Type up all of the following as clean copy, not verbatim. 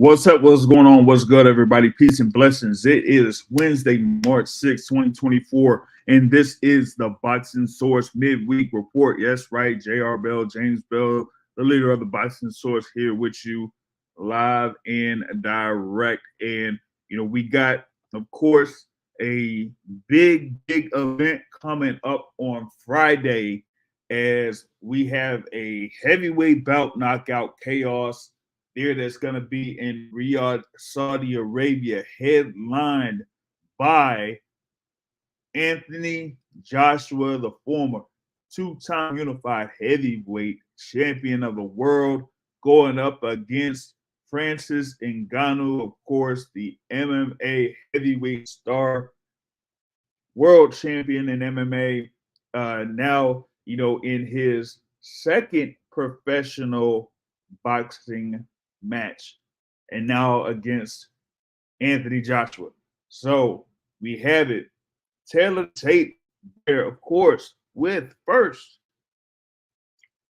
What's up? What's going on? What's good, everybody? Peace and blessings. It is Wednesday, March 6, 2024, and this is the Boxing Source Midweek Report. Yes, right. J.R. Bell, James Bell, the leader of the Boxing Source, here with you live and direct. And, we got, of course, a big event coming up on Friday as we have a heavyweight bout knockout chaos there that's going to be in Riyadh, Saudi Arabia, headlined by Anthony Joshua, the former two-time unified heavyweight champion of the world, going up against Francis Ngannou, of course, the MMA heavyweight star, world champion in MMA, now, in his second professional boxing match, and now against Anthony Joshua. So we have it. Taylor Tate there, of course, with first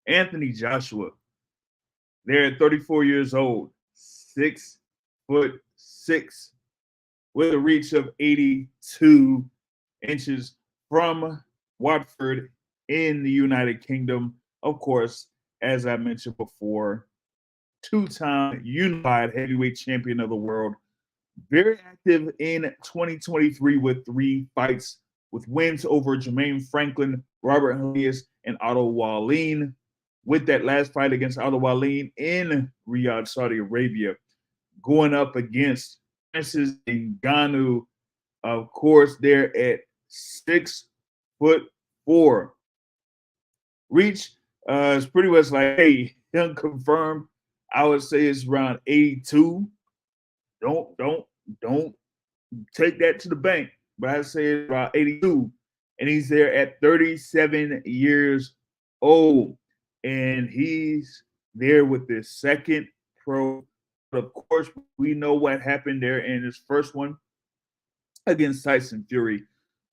Anthony Joshua. They're at 34 years old, 6'6", with a reach of 82 inches from Watford in the United Kingdom. Of course, as I mentioned before, two-time unified heavyweight champion of the world. Very active in 2023 with 3 fights, with wins over Jermaine Franklin, Robert Elias, and Otto Wallin. With that last fight against Otto Wallin in Riyadh, Saudi Arabia, going up against Francis Ngannou. Of course, they're at 6'4". Reach is pretty much like, hey, unconfirmed. I would say it's around 82. Don't take that to the bank, but I'd say it's about 82. And he's there at 37 years old. And he's there with his second pro. But of course, we know what happened there in his first one against Tyson Fury.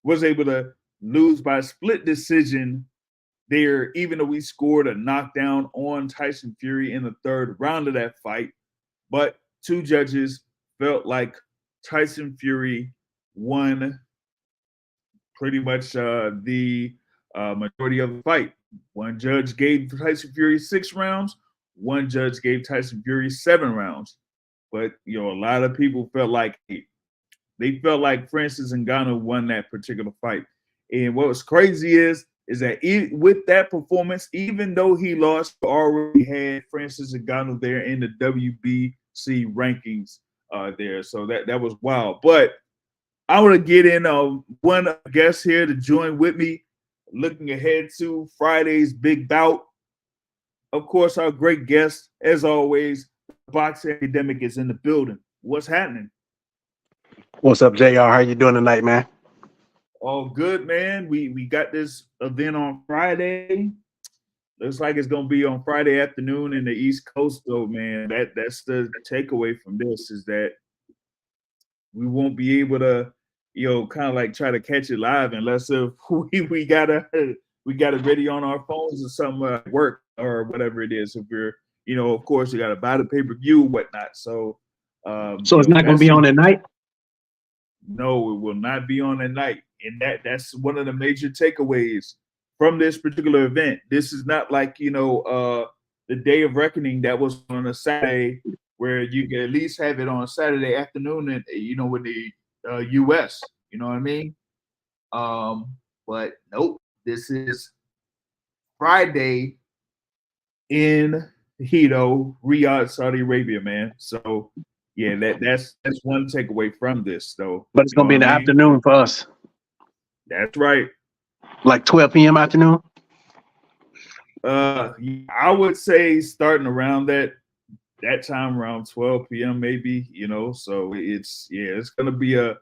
Was able to lose by a split decision there, even though we scored a knockdown on Tyson Fury in the third round of that fight. But 2 judges felt like Tyson Fury won pretty much the majority of the fight. One judge gave Tyson Fury 6 rounds. One judge gave Tyson Fury 7 rounds. But, a lot of people felt like they felt like Francis Ngannou won that particular fight. And what was crazy is that with that performance, even though he lost, already had Francis Ngannou there in the WBC rankings there. So that was wild. But I want to get in one guest here to join with me, looking ahead to Friday's big bout. Of course, our great guest, as always, Boxing Academic is in the building. What's happening? What's up, JR? How you doing tonight, man? All good, man. We got this event on Friday. Looks like it's gonna be on Friday afternoon in the East Coast, though, man. That's the takeaway from this, is that we won't be able to, kind of like try to catch it live unless if we got it ready on our phones or something at work or whatever it is. If we're, of course, you got to buy the pay-per-view and whatnot. So it's not gonna be on at night. No, it will not be on at night. And that's one of the major takeaways from this particular event. This is not like, the Day of Reckoning that was on a Saturday, where you can at least have it on a Saturday afternoon and, with the U.S., you know what I mean? But nope, this is Friday in Riyadh, Saudi Arabia, man. So yeah, that's one takeaway from this, though. But it's gonna be in the afternoon for us. That's right. Like 12 p.m. afternoon? I would say starting around that time, around 12 p.m. maybe, so it's gonna be a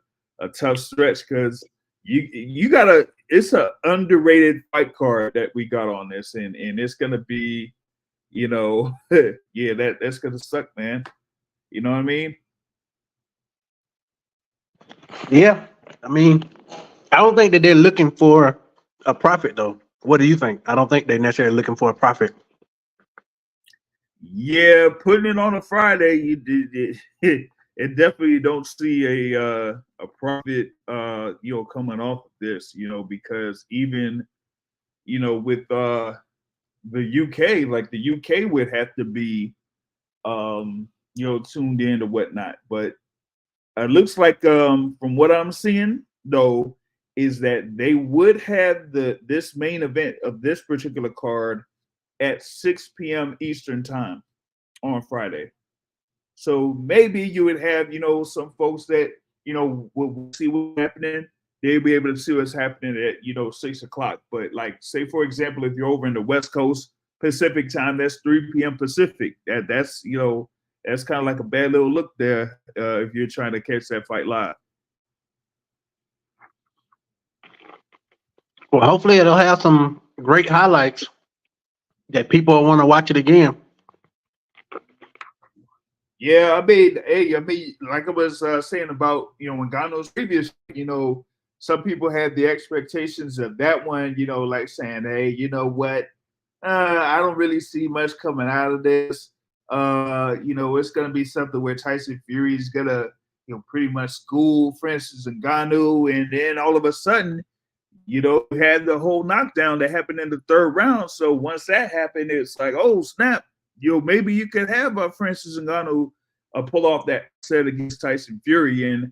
tough stretch, because you gotta, it's an underrated fight card that we got on this, and it's gonna be, that's gonna suck, man. You know what I mean? Yeah. I mean, I don't think that they're looking for a profit, though. What do you think? I don't think they're necessarily looking for a profit. Yeah, putting it on a Friday, it definitely don't see a profit coming off of this, because even with the UK, like the UK would have to be tuned in or whatnot. But it looks like from what I'm seeing though, is that they would have this main event of this particular card at 6 p.m. Eastern time on Friday. So maybe you would have, some folks that, will see what's happening. They'll be able to see what's happening at, 6 o'clock. But like, say for example, if you're over in the West Coast Pacific time, that's 3 p.m. Pacific. That's kind of like a bad little look there if you're trying to catch that fight live. Well, hopefully it'll have some great highlights that people will want to watch it again. Yeah, I mean, like I was saying about Ngannou's previous, some people had the expectations of that one, like saying, hey, you know what, I don't really see much coming out of this. It's gonna be something where Tyson Fury's gonna, pretty much school Francis Ngannou, and then all of a sudden, you had the whole knockdown that happened in the third round. So once that happened, it's like, oh snap, maybe you could have Francis Ngannou pull off that set against Tyson Fury. And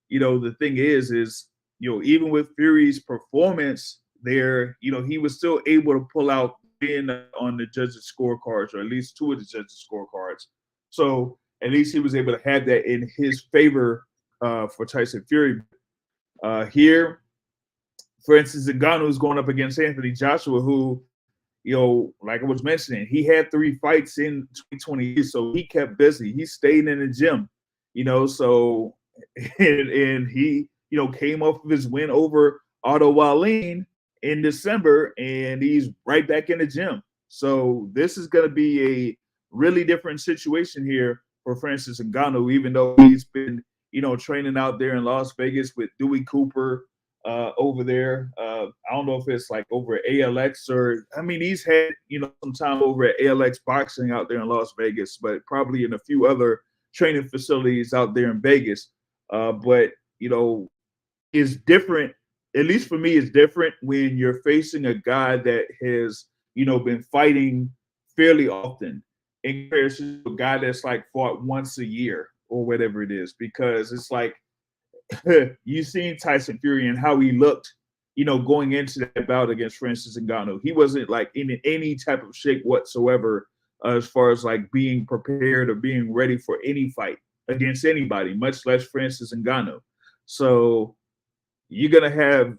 the thing is even with Fury's performance there, he was still able to pull out being on the judges' scorecards, or at least two of the judges' scorecards. So at least he was able to have that in his favor for Tyson Fury. Here, for instance, Ngannou is going up against Anthony Joshua, who, like I was mentioning, he had 3 fights in 2020, so he kept busy. He stayed in the gym, so and he, came off of his win over Otto Wallin in December, and he's right back in the gym. So this is going to be a really different situation here for Francis Ngannou, even though he's been, training out there in Las Vegas with Dewey Cooper over there. I don't know if it's like over at ALX, or I mean, he's had some time over at ALX Boxing out there in Las Vegas, but probably in a few other training facilities out there in Vegas. But is different. At least for me, it's different when you're facing a guy that has been fighting fairly often in comparison to a guy that's like fought once a year or whatever it is, because it's like you seen Tyson Fury and how he looked, going into that bout against Francis Ngannou. He wasn't like in any type of shape whatsoever as far as like being prepared or being ready for any fight against anybody, much less Francis Ngannou. So you're gonna have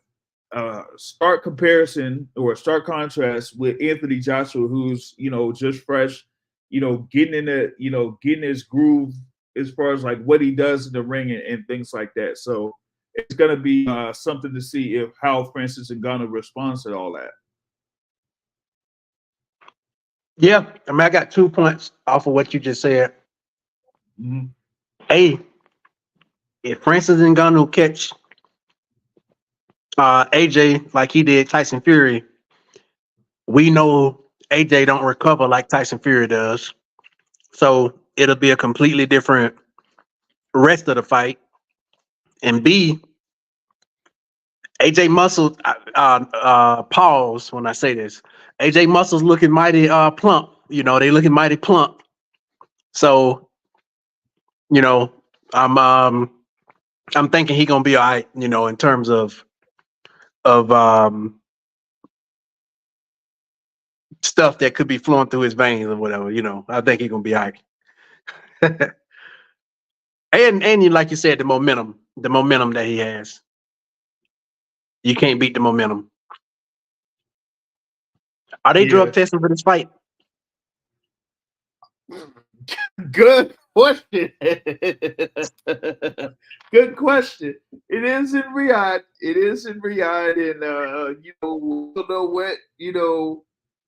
a stark comparison or a stark contrast with Anthony Joshua, who's just fresh, getting in the getting his groove as far as like what he does in the ring and things like that. So it's gonna be something to see if how Francis Ngannou responds to all that. Yeah, I mean, I got 2 points off of what you just said. Mm-hmm. A, if Francis Ngannou catch AJ like he did Tyson Fury, we know AJ don't recover like Tyson Fury does. So it'll be a completely different rest of the fight. And B, AJ Muscle, pause when I say this. AJ Muscle's looking mighty plump. They looking mighty plump. So, I'm thinking he gonna be all right, in terms of stuff that could be flowing through his veins or whatever. I think he's gonna be all right. and like you said, the momentum that he has, you can't beat the momentum. Are they drug testing for this fight? Good question. Good question. It is in Riyadh. And we don't know what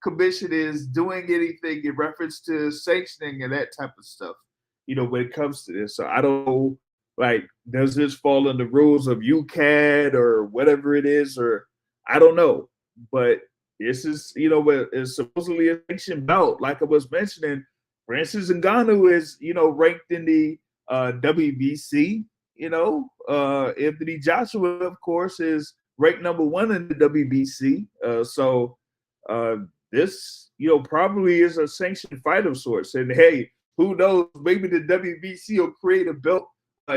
commission is doing anything in reference to sanctioning and that type of stuff. When it comes to this, so I don't know. Like, does this fall in the rules of UCAD or whatever it is, or I don't know. But this is, it's supposedly a sanctioned bout, like I was mentioning. Francis Ngannou is, ranked in the WBC. Anthony Joshua, of course, is ranked number one in the WBC. So uh, this, probably is a sanctioned fight of sorts. And hey, who knows? Maybe the WBC will create a belt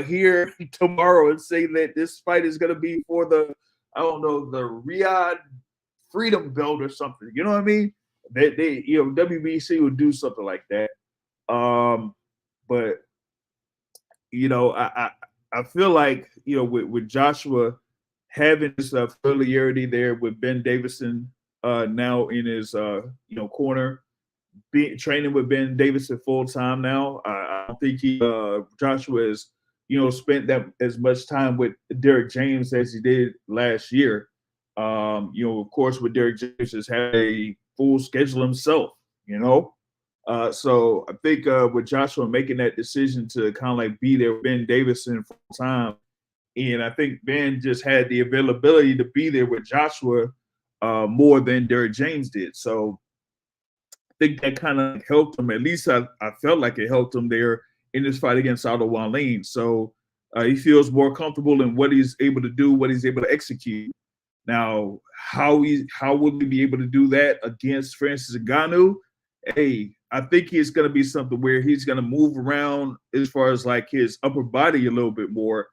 here tomorrow and say that this fight is going to be for the, I don't know, the Riyadh Freedom Belt or something. You know what I mean? They WBC would do something like that. But I feel like with Joshua having this familiarity there with Ben Davison now in his corner, training with Ben Davison full time now. I don't think Joshua has spent that as much time with Derek James as he did last year. Of course, with Derek James has had a full schedule himself. So I think with Joshua making that decision to kind of like be there with Ben Davison full time, and I think Ben just had the availability to be there with Joshua more than Derek James did. So I think that kind of helped him. At least I felt like it helped him there in this fight against Otto Wallin. So he feels more comfortable in what he's able to do, what he's able to execute. Now, how will he be able to do that against Francis Ngannou? Hey, I think it's going to be something where he's going to move around as far as like his upper body a little bit more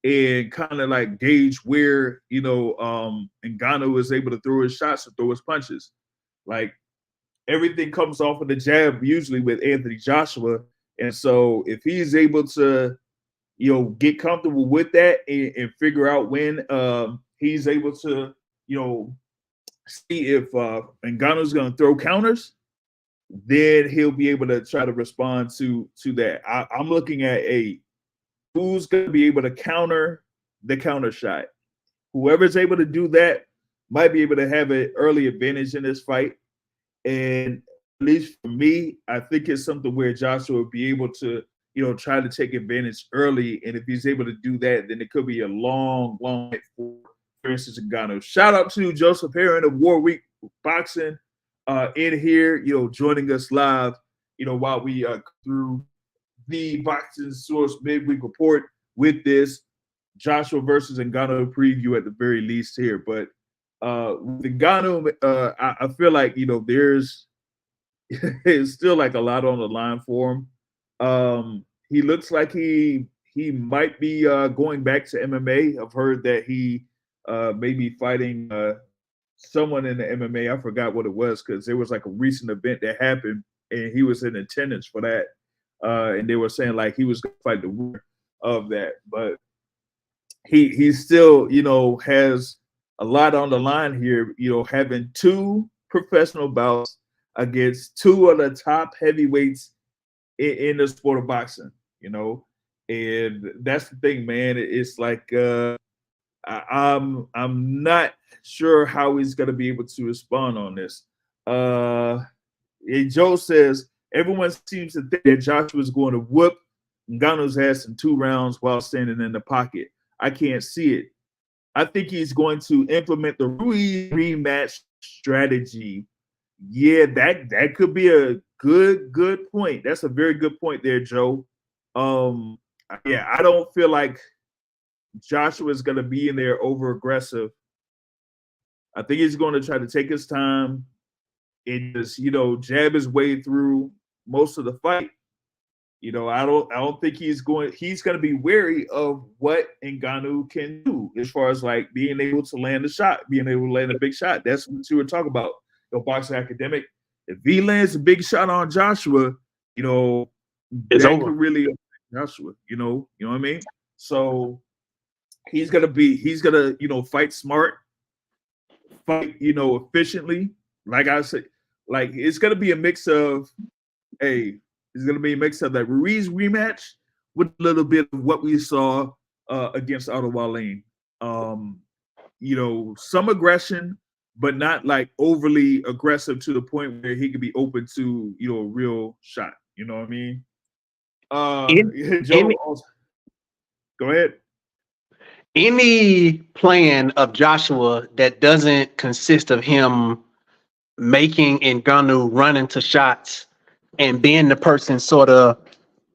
and kind of like gauge where, Ngannou is able to throw his shots and throw his punches. Like everything comes off of the jab usually with Anthony Joshua. And so if he's able to, get comfortable with that and figure out when he's able to, see if Ngannou's going to throw counters, then he'll be able to try to respond to that. I'm looking at who's going to be able to counter the counter shot. Whoever's able to do that might be able to have an early advantage in this fight. And at least for me, I think it's something where Joshua will be able to, try to take advantage early. And if he's able to do that, then it could be a long, long night for Francis Ngannou. Shout out to Joseph Heron of Warwick Boxing in here, joining us live, while we through the Boxing Source Midweek Report with this Joshua versus Ngannou preview at the very least here. But with Ngannou, I feel like, there's it's still like a lot on the line for him. He looks like he might be going back to MMA. I've heard that he may be fighting someone in the MMA. I forgot what it was because there was like a recent event that happened and he was in attendance for that. And they were saying like he was going to fight the winner of that. But he still, has a lot on the line here, having two professional bouts against two of the top heavyweights in the sport of boxing, and that's the thing, man. It's like I'm not sure how he's gonna be able to respond on this. Joe says everyone seems to think that Joshua's going to whoop Ngannou's ass in 2 rounds while standing in the pocket. I can't see it. I think he's going to implement the Ruiz rematch strategy. Yeah, that could be a good point. That's a very good point there, Joe. Yeah, I don't feel like Joshua is going to be in there over aggressive. I think he's going to try to take his time and just, jab his way through most of the fight. I don't think he's going to be wary of what Ngannou can do as far as like being able to land a shot, being able to land a big shot. That's what you were talking about. Boxing Academic. If he lands a big shot on Joshua, it's that over. Could really affect Joshua. You know what I mean? So he's gonna fight smart, fight efficiently. Like I said, like it's gonna be a mix of that Ruiz rematch with a little bit of what we saw against Otto Wallin. Some aggression, but not like overly aggressive to the point where he could be open to, a real shot. You know what I mean? Joe, go ahead. Any plan of Joshua that doesn't consist of him making Ngannou run into shots and being the person sort of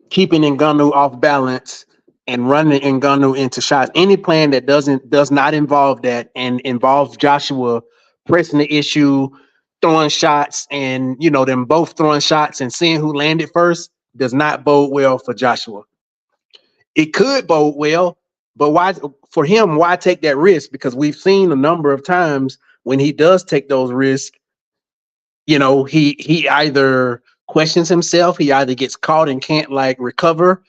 keeping Ngannou off balance and running Ngannou into shots. Any plan that does not involve that and involves Joshua pressing the issue, throwing shots, and them both throwing shots and seeing who landed first does not bode well for Joshua. It could bode well, but why for him? Why take that risk? Because we've seen a number of times when he does take those risks, he either questions himself, he either gets caught and can't like recover,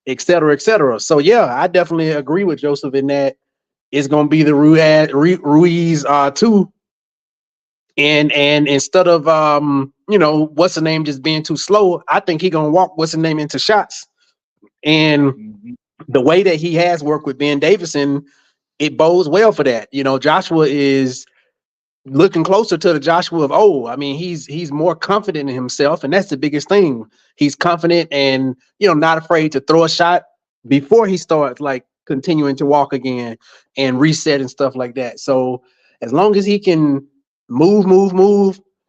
et cetera, et cetera. So yeah, I definitely agree with Joseph in that it's going to be the Ruiz 2. And instead of what's the name just being too slow, I think he gonna walk what's the name into shots. And the way that he has worked with Ben Davison, it bodes well for that. Joshua is looking closer to the Joshua of old. I mean, he's more confident in himself, and that's the biggest thing. He's confident and not afraid to throw a shot before he starts like continuing to walk again and reset and stuff like that. So as long as he can move,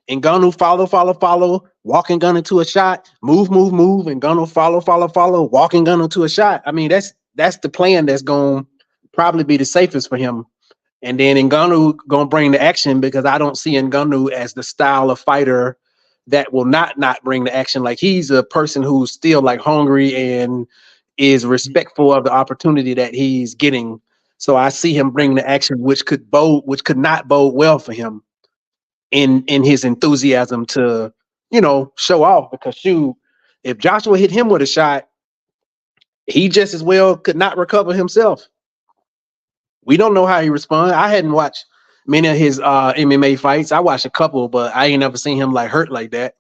and Ngannou follow, walking gun into a shot, move, and Ngannou follow, walking gun into a shot. I mean, that's the plan that's going to probably be the safest for him. And then Ngannou gonna bring the action, because I don't see Ngannou as the style of fighter that will not bring the action. Like, he's a person who's still like hungry and is respectful of the opportunity that he's getting. So I see him bring the action, which could not bode well for him in his enthusiasm to show off. Because shoot, if Joshua hit him with a shot, he just as well could not recover himself. We don't know how he responds. I hadn't watched many of his MMA fights. I watched a couple, but I ain't never seen him like hurt like that.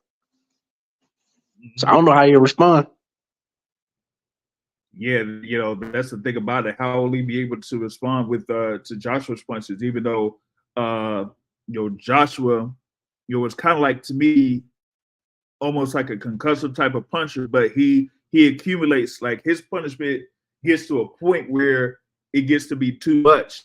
So I don't know how he'll respond. Yeah, that's the thing about it. How will he be able to respond with to Joshua's punches? Even though Joshua, was kind of like, to me, almost like a concussive type of puncher, but he accumulates, like, his punishment gets to a point where it gets to be too much,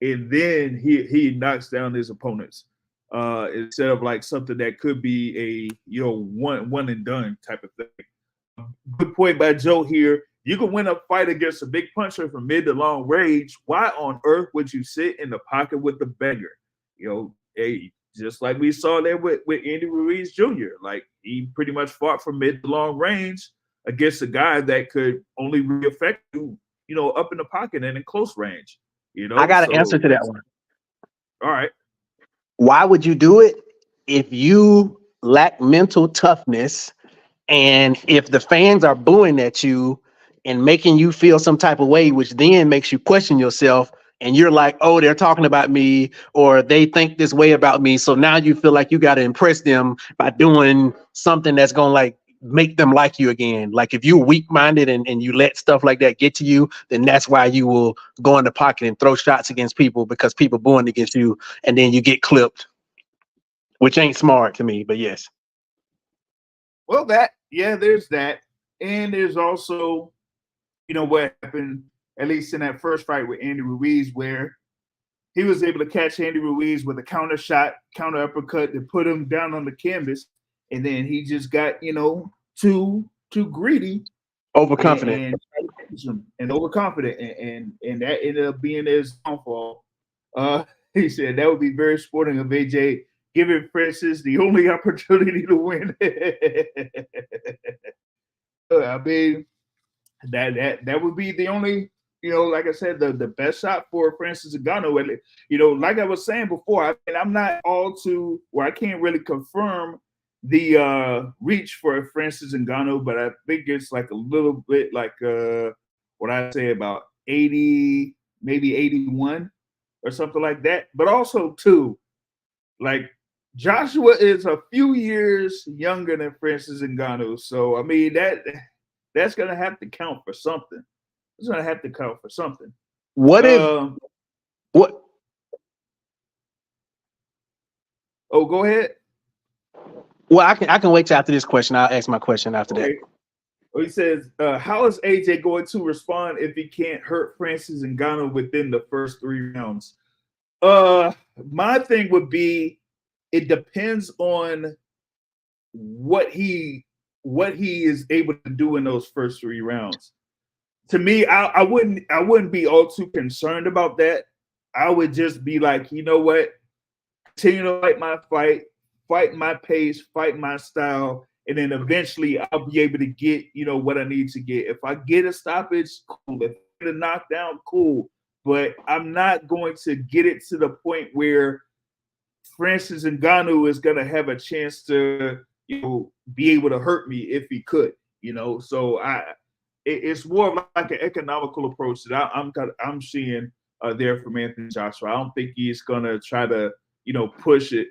and then he knocks down his opponents instead of like something that could be a one and done type of thing. Good point by Joe here. You can win a fight against a big puncher from mid to long range. Why on earth would you sit in the pocket with the beggar? Hey, just like we saw there with Andy Ruiz Jr. Like, he pretty much fought from mid to long range against a guy that could only really affect you, up in the pocket and in close range. I got an answer to that one. All right. Why would you do it? If you lack mental toughness, and if the fans are booing at you and making you feel some type of way, which then makes you question yourself, and you're like, oh, they're talking about me, or they think this way about me. So now you feel like you got to impress them by doing something that's going to like make them like you again. Like, if you're weak-minded and you let stuff like that get to you, then that's why you will go in the pocket and throw shots against people, because people booing against you, and then you get clipped, which ain't smart to me, but yes. Well, there's that. And there's also, what happened, at least in that first fight with Andy Ruiz, where he was able to catch Andy Ruiz with a counter shot, counter uppercut to put him down on the canvas. And then he just got, too greedy. Overconfident. And overconfident. And that ended up being his downfall. He said that would be very sporting of AJ, giving Francis the only opportunity to win. I mean, that would be the only, like I said, the best shot for Francis Ngannou. Like I was saying before, I'm not all too, where I can't really confirm the reach for Francis Ngannou, but I think it's like a little bit like what I say, about 80, maybe 81 or something like that. But also too, like, Joshua is a few years younger than Francis Ngannou, so I mean that's gonna have to count for something. It's gonna have to count for something. What if what? Oh, go ahead. Well, I can wait till after this question. I'll ask my question after that. Well, he says, how is AJ going to respond if he can't hurt Francis Ngannou within the first 3 rounds? My thing would be, it depends on what he what he is able to do in those first 3 rounds. To me, I wouldn't be all too concerned about that. I would just be like, you know what? Continue to fight my pace, fight my style, and then eventually I'll be able to get, what I need to get. If I get a stoppage, cool. If I get a knockdown, cool. But I'm not going to get it to the point where Francis Ngannou is going to have a chance to, be able to hurt me if he could. So it's more of like an economical approach that I'm seeing there from Anthony Joshua. I don't think he's going to try to, push it,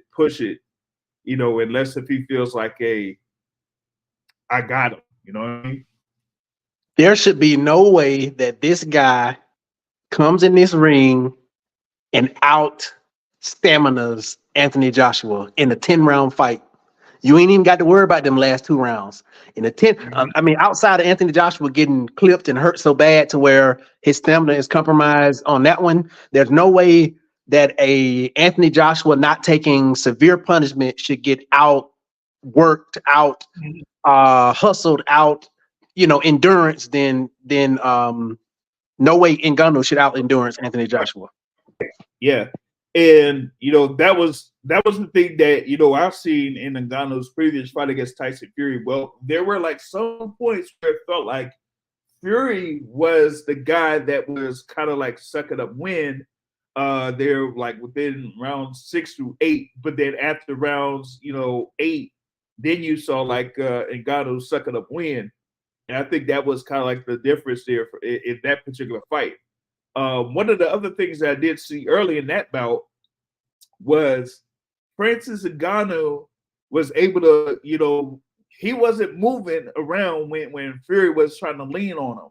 unless if he feels like, hey, I got him. You know what I mean? There should be no way that this guy comes in this ring and out staminas Anthony Joshua in a 10-round fight. You ain't even got to worry about them last 2 rounds. In a 10, outside of Anthony Joshua getting clipped and hurt so bad to where his stamina is compromised on that one, there's no way that a Anthony Joshua not taking severe punishment should get out worked out, hustled out, endurance. Then no way Ngannou should out endurance Anthony Joshua. Yeah. And that was the thing that I've seen in Ngannou's previous fight against Tyson Fury. Well, there were like some points where it felt like Fury was the guy that was kind of like sucking up wind. They're like within rounds 6 through 8, but then after rounds 8, then you saw like Ngannou sucking up wind, and I think that was kind of like the difference there in that particular fight. One of the other things that I did see early in that bout was Francis Ngannou was able to, he wasn't moving around when Fury was trying to lean on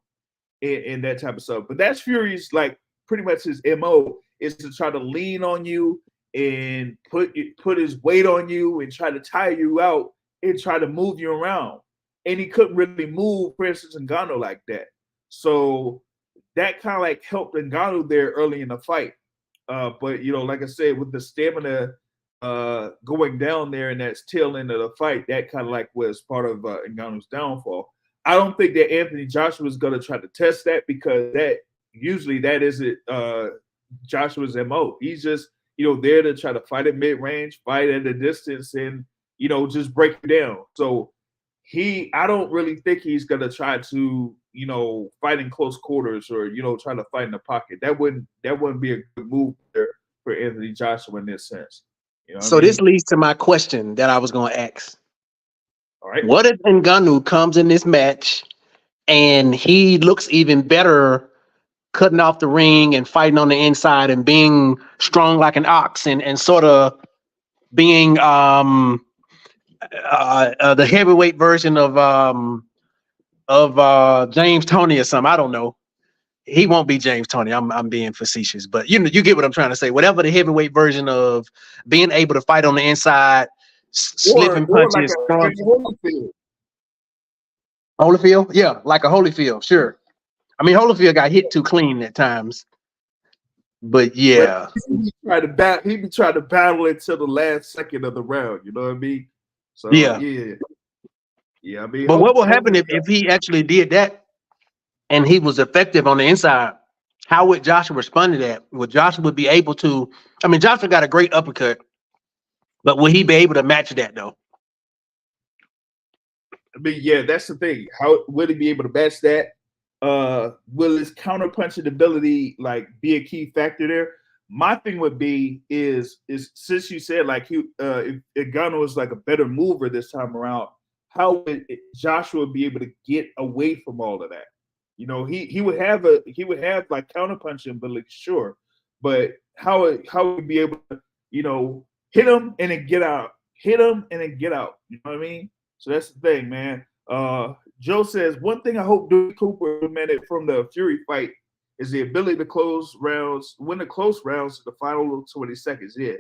him and that type of stuff. But that's Fury's like pretty much his MO is to try to lean on you and put his weight on you and try to tire you out and try to move you around. And he couldn't really move Francis Ngannou like that. So that kind of like helped Ngannou there early in the fight. But like I said, with the stamina going down there in that tail end of the fight, that kind of like was part of Ngannou's downfall. I don't think that Anthony Joshua is going to try to test that because that isn't Joshua's MO. He's just there to try to fight at mid-range, fight at a distance, and just break it down. So I don't really think he's going to try to fight in close quarters or try to fight in the pocket. That wouldn't be a good move for Anthony Joshua in this sense. So this leads to my question that I was going to ask. All right. What if Ngannou comes in this match and he looks even better cutting off the ring and fighting on the inside and being strong like an ox and sort of being the heavyweight version of James Toney or something? I don't know. He won't be James Toney. I'm being facetious, but you get what I'm trying to say. Whatever the heavyweight version of being able to fight on the inside, slipping punches. Like Holyfield. Holyfield? Yeah, like a Holyfield, sure. I mean, Holyfield got hit too clean at times, but yeah. But he be trying to battle until the last second of the round. You know what I mean? So yeah. I mean, but what will happen if he actually did that and he was effective on the inside? How would Joshua respond to that? Would Joshua be able to? I mean, Joshua got a great uppercut, but will he be able to match that though? I mean, yeah, that's the thing. How would he be able to match that? Will his counterpunching ability like be a key factor there? My thing would be is since you said like if Ngannou was like a better mover this time around, how would Joshua be able to get away from all of that? He would have like counterpunching ability, sure, but how would he be able to hit him and then get out, hit him and then get out? You know what I mean? So that's the thing, man. Joe says, one thing I hope Dewey Cooper implemented from the Fury fight is the ability to win the close rounds to the final 20 seconds. Yeah.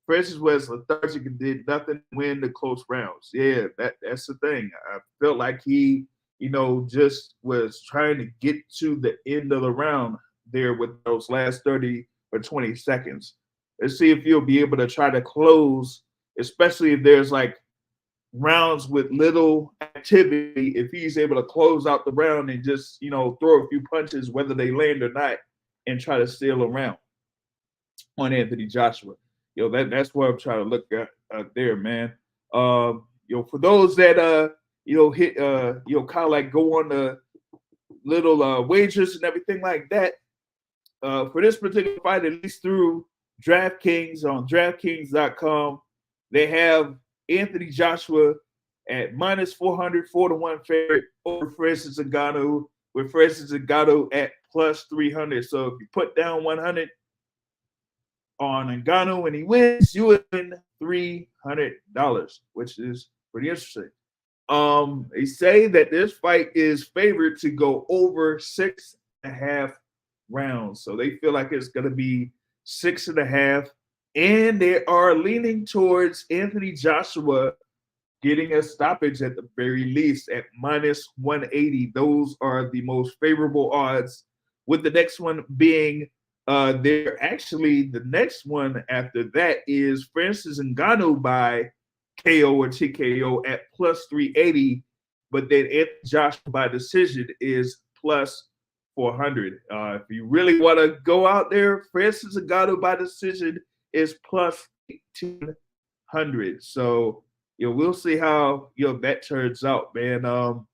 Francis was lethargic and did nothing to win the close rounds. Yeah, that's the thing. I felt like he, just was trying to get to the end of the round there with those last 30 or 20 seconds. Let's see if he'll be able to try to close, especially if there's like rounds with little activity, if he's able to close out the round and just, throw a few punches, whether they land or not, and try to steal a round on Anthony Joshua. That's what I'm trying to look at there, man. For those that hit kind of like go on the little wagers and everything like that, for this particular fight, at least through DraftKings on DraftKings.com, they have Anthony Joshua at minus 400, 4-1 favorite over Francis Ngannou, with Francis Ngannou at plus 300. So if you put down 100 on Ngannou and he wins, you win $300, which is pretty interesting. They say that this fight is favored to go over 6.5 rounds. So they feel like it's going to be 6.5. And they are leaning towards Anthony Joshua getting a stoppage at the very least at minus 180. Those are the most favorable odds, with the next one being the next one after that is Francis Ngannou by KO or TKO at plus 380, but then Anthony Joshua by decision is plus 400. If you really want to go out there, Francis Ngannou by decision is plus 1,800. So we'll see how that turns out, man. I'm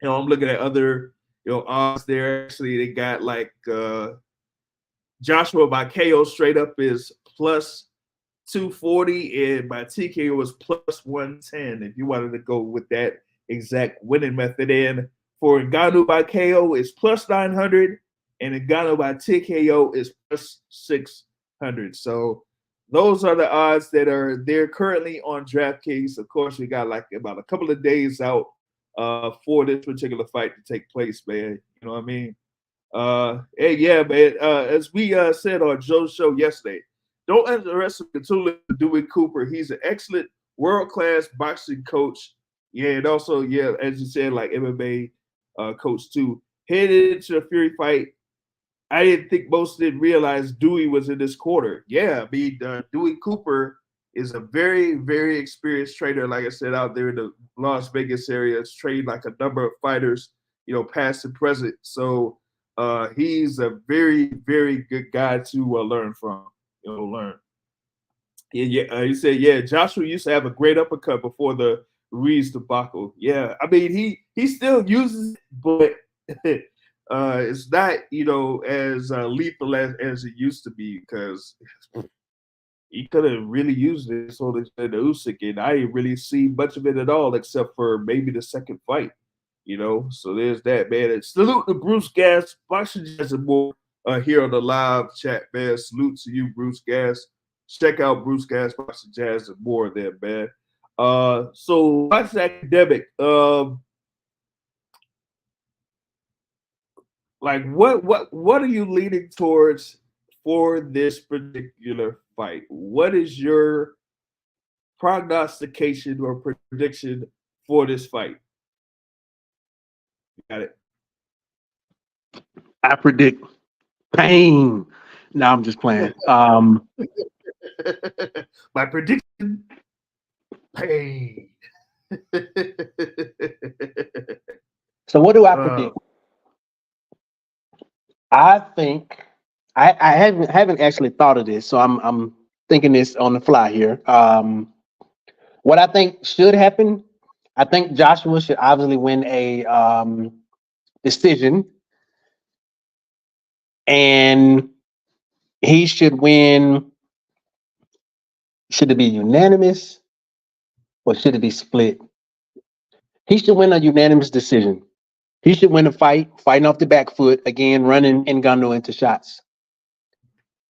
looking at other odds there. Actually, they got like Joshua by KO straight up is plus 240, and by TKO is plus 110. If you wanted to go with that exact winning method, and for Ngannou by KO is plus 900, and Ngannou by TKO is plus 600. So those are the odds that are there currently on DraftKings. Of course, we got like about a couple of days out for this particular fight to take place, man. You know what I mean? Hey, yeah, man. As we said on Joe's show yesterday, don't underestimate Dewey Cooper. He's an excellent world-class boxing coach. Yeah, and also, as you said, like MMA coach too. Headed into the Fury fight, I didn't think most didn't realize Dewey was in this quarter. Yeah, I mean, Dewey Cooper is a very, very experienced trainer. Like I said, out there in the Las Vegas area, has trained like a number of fighters, past and present. So he's a very, very good guy to learn from. Learn. He said, Joshua used to have a great uppercut before the Ruiz debacle. Yeah, I mean, he still uses it, but it's not, as lethal as it used to be, because he could have really used it on the Usyk, and I didn't really see much of it at all, except for maybe the second fight. So there's that, man. And salute to Bruce Gas, Boxing Jazz and more here on the live chat, man. Salute to you, Bruce Gas. Check out Bruce Gas, Boxing Jazz and more there, man. So Boxing Academic, like what are you leaning towards for this particular fight? What is your prognostication or prediction for this fight? Got it. I predict pain. No, I'm just playing. My prediction, pain. So what do I predict? I think I haven't actually thought of this, so I'm thinking this on the fly here. What I think should happen, I think Joshua should obviously win a decision, and he should win. Should it be unanimous or should it be split? He should win a unanimous decision. He should win a fight, fighting off the back foot, again, running Ngannou into shots.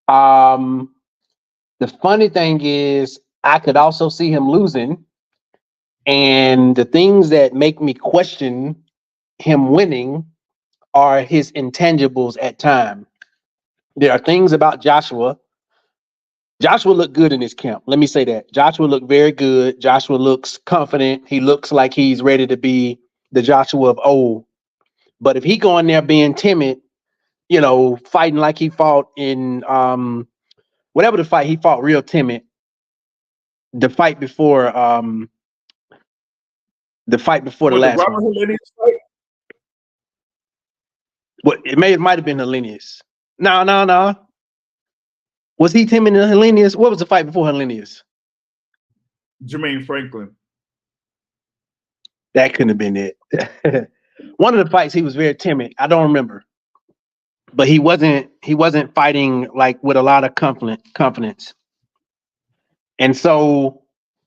The funny thing is, I could also see him losing. And the things that make me question him winning are his intangibles at time. There are things about Joshua. Joshua looked good in his camp. Let me say that. Joshua looked very good. Joshua looks confident. He looks like he's ready to be the Joshua of old. But if he go in there being timid, fighting like he fought in whatever the fight, he fought real timid. The fight before The fight before the With the last Robert one. Helenius fight? What it might have been Helenius. No. Was he Tim and Helenius? What was the fight before Helenius? Jermaine Franklin. That couldn't have been it. One of the fights he was very timid. I don't remember. But he wasn't fighting like with a lot of confidence. And so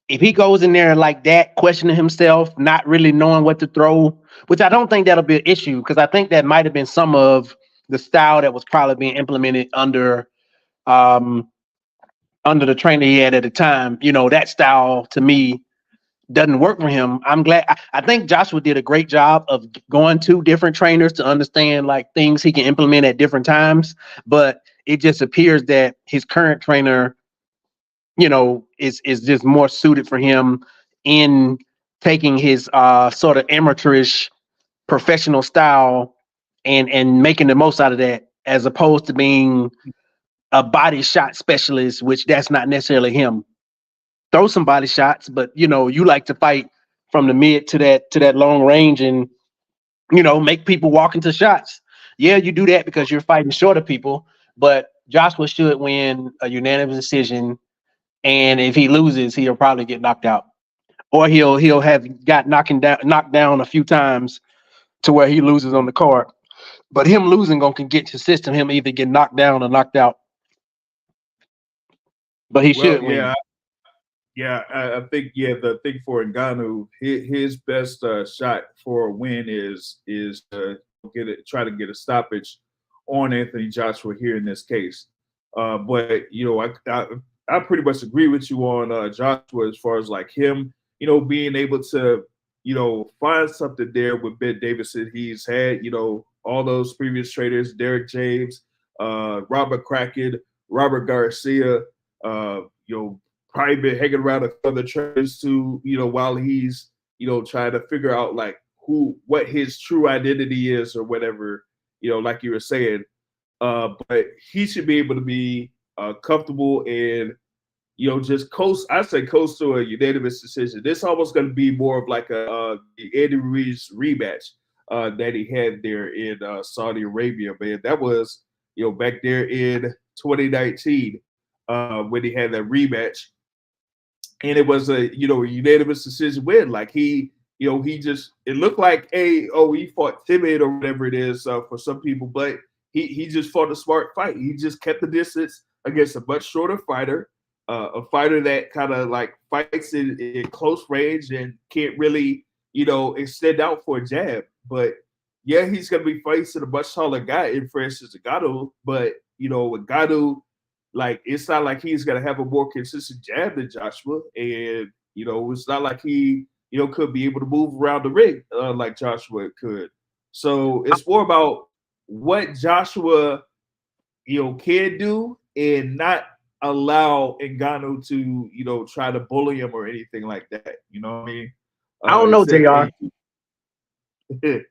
if he goes in there like that, questioning himself, not really knowing what to throw, which I don't think that'll be an issue, because I think that might have been some of the style that was probably being implemented under the trainer he had at the time. That style to me doesn't work for him. I'm glad. I think Joshua did a great job of going to different trainers to understand like things he can implement at different times. But it just appears that his current trainer, is just more suited for him in taking his sort of amateurish professional style and making the most out of that, as opposed to being a body shot specialist, which that's not necessarily him. Throw some body shots, but you like to fight from the mid to that long range and make people walk into shots. Yeah, you do that because you're fighting shorter people, but Joshua should win a unanimous decision, and if he loses, he'll probably get knocked out, or he'll have got knocked down a few times to where he loses on the card. But him losing can get to system him either get knocked down or knocked out. But he Well, should win. Yeah, I think the thing for Ngannou, his best shot for a win is try to get a stoppage on Anthony Joshua here in this case. But I pretty much agree with you on Joshua as far as like him, being able to find something there with Ben Davison. He's had all those previous traders, Derek James, Robert Kraken, Robert Garcia, probably been hanging around a other traders too, while he's, trying to figure out like what his true identity is or whatever, like you were saying. But he should be able to be comfortable and, just coast. I say coast to a unanimous decision. This almost going to be more of like the Andy Ruiz rematch that he had there in Saudi Arabia, man. That was, back there in 2019 when he had that rematch. And it was a unanimous decision win. Like he just, it looked like he fought timid or whatever it is for some people, but he just fought a smart fight. He just kept the distance against a much shorter fighter, a fighter that kind of like fights in close range and can't really extend out for a jab. But yeah, he's gonna be facing a much taller guy in Francis Ngannou, but Ngannou, like it's not like he's gonna have a more consistent jab than Joshua, and it's not like he could be able to move around the ring like Joshua could. So it's more about what Joshua can do and not allow Ngannou to try to bully him or anything like that. You know what I mean? I don't know, JR.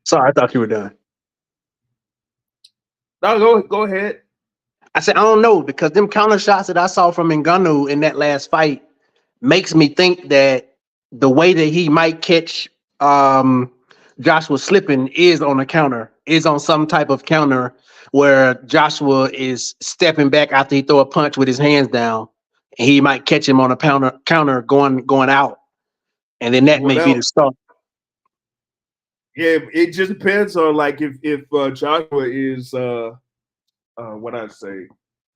Sorry, I thought you were done. No, go ahead. I said, I don't know, because them counter shots that I saw from Ngannou in that last fight makes me think that the way that he might catch Joshua slipping is on a counter, is on some type of counter where Joshua is stepping back after he throw a punch with his hands down, and he might catch him on a counter going out, and then that may be the start. Yeah, it just depends on like if Joshua is what I'd say.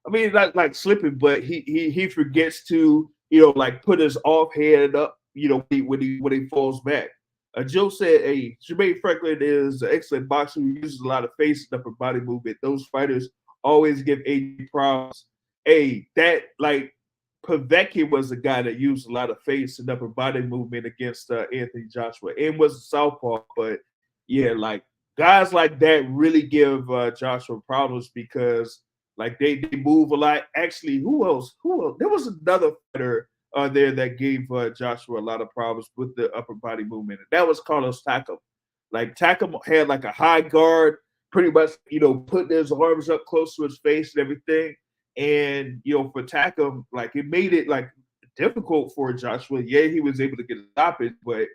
I mean, not like slipping, but he forgets to like put his off hand up when he falls back. Joe said, "Hey, Jermaine Franklin is an excellent boxer who uses a lot of face and upper body movement. Those fighters always give AJ problems. Hey, that like Povetkin was a guy that used a lot of face and upper body movement against Anthony Joshua and was a southpaw. But yeah, like guys like that really give Joshua problems because like they move a lot. Actually, who else? There was another fighter there that gave Joshua a lot of problems with the upper body movement. And that was Carlos Takam. Like Takam had like a high guard, pretty much putting his arms up close to his face and everything. And for Takam, like it made it like difficult for Joshua. Yeah, he was able to get a stoppage, but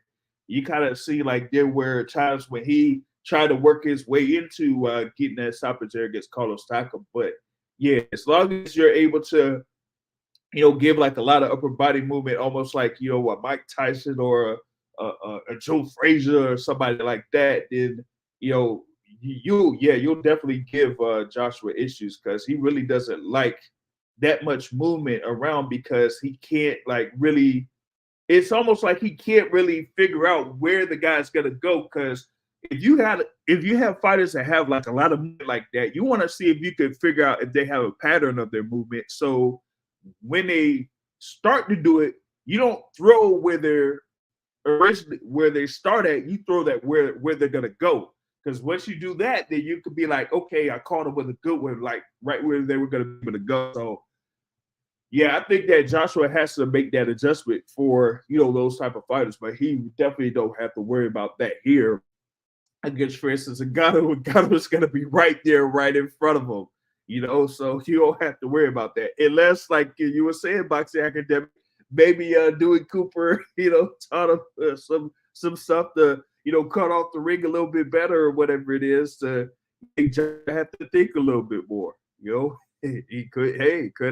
you kind of see like there were times when he tried to work his way into getting that stoppage there against Carlos Taka. But yeah, as long as you're able to, give like a lot of upper body movement, almost like a Mike Tyson or a Joe Frazier or somebody like that, then you'll definitely give Joshua issues because he really doesn't like that much movement around because he can't like really. It's almost like he can't really figure out where the guy's gonna go because if you have fighters that have like a lot of movement like that, you want to see if you can figure out if they have a pattern of their movement. So when they start to do it, you don't throw where they're originally where they start at. You throw that where they're gonna go. Because once you do that, then you could be like, okay, I caught them with a good one, like right where they were gonna be able to go. So yeah, I think that Joshua has to make that adjustment for those type of fighters, but he definitely don't have to worry about that here against Francis Ngannou. Ngannou's going to be right there, right in front of him, so you don't have to worry about that. Unless, like you were saying, Boxing Academic, maybe Dewey Cooper, taught him some stuff to, cut off the ring a little bit better or whatever it is to have to think a little bit more, it could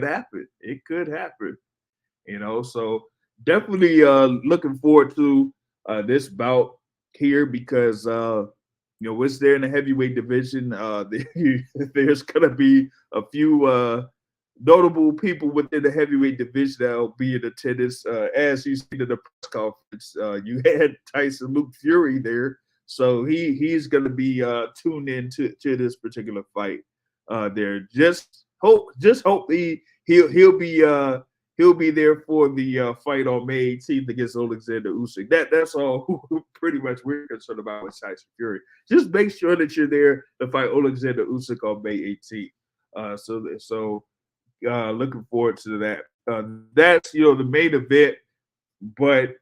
happen. It could happen, so definitely looking forward to this bout here because it's there in the heavyweight division. There's gonna be a few notable people within the heavyweight division that'll be in attendance. As you see in the press conference, you had Tyson Luke Fury there, so he's gonna be tuned in to this particular fight. There, just hope he'll be there for the fight on May 18th against Alexander Usyk. That's all pretty much we're concerned about with Tyson Fury. Just make sure that you're there to fight Alexander Usyk on May 18th. So looking forward to that. That's the main event, but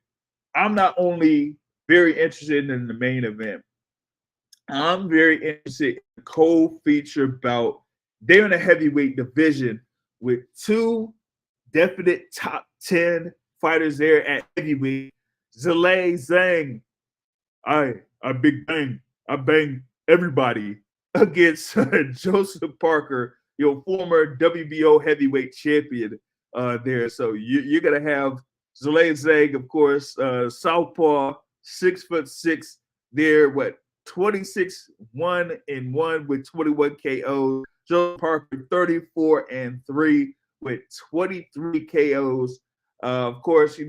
I'm not only very interested in the main event. I'm very interested in the co-feature bout. They're in a heavyweight division with two definite top 10 fighters there at heavyweight. Zhilei Zhang, I big bang, I bang everybody against Joseph Parker, former WBO heavyweight champion there. So you're gonna have Zhilei Zhang, of course, southpaw, 6'6", there. 26-1-1 with 21 KOs. Joe Parker 34-3 with 23 KOs. Of course, he's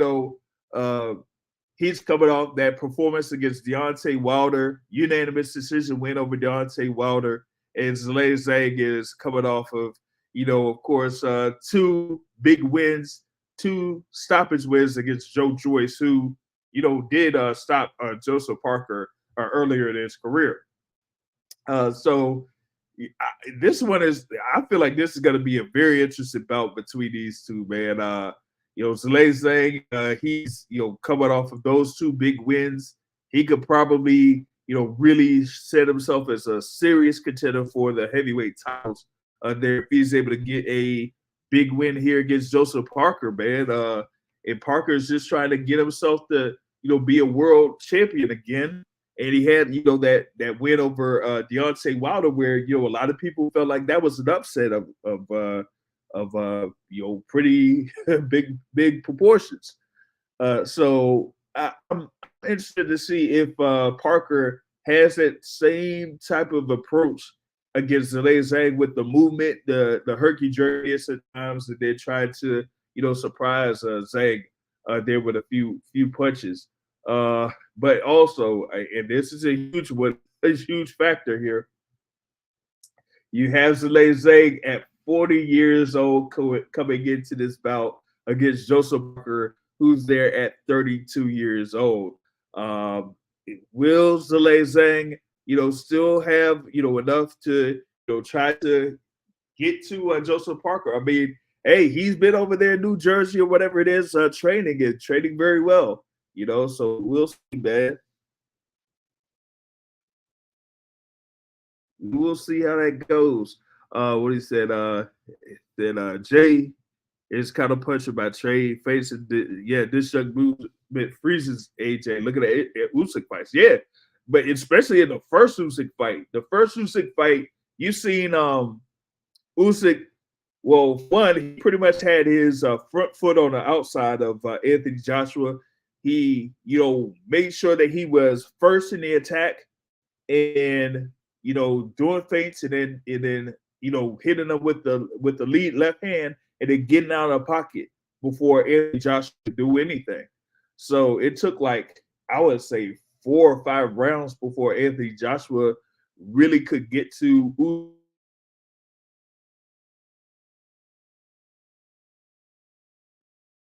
coming off that performance against Deontay Wilder, unanimous decision win over Deontay Wilder, and Zhilei Zhang is coming off of, of course, two big wins, two stoppage wins against Joe Joyce, who, did stop Joseph Parker earlier in his career. So this one I feel like this is going to be a very interesting bout between these two, man. Zhilei Zhang, he's, coming off of those two big wins. He could probably, really set himself as a serious contender for the heavyweight titles there if he's able to get a big win here against Joseph Parker, man. And Parker's just trying to get himself to, be a world champion again. And he had, that win over Deontay Wilder, where a lot of people felt like that was an upset of pretty big proportions. So I'm interested to see if Parker has that same type of approach against Zhilei Zhang with the movement, the herky-jerky at times, that they're trying to surprise Zhang there with a few punches. But also, and this is a huge factor here. You have Zhilei Zhang at 40 years old coming into this bout against Joseph Parker, who's there at 32 years old. Will Zhilei Zhang, still have, enough to, try to get to Joseph Parker? I mean, hey, he's been over there in New Jersey or whatever it is, training very well. So we'll see, man. We'll see how that goes. What he said, then Jay is kind of punching by trade, facing this young bit freezes AJ. Look at the Usyk fights, yeah, but especially in the first Usyk fight, you seen Usyk. Well, one, he pretty much had his front foot on the outside of Anthony Joshua. He, made sure that he was first in the attack and doing feints and then hitting them with the lead left hand and then getting out of the pocket before Anthony Joshua could do anything. So it took like I would say 4 or 5 rounds before Anthony Joshua really could get to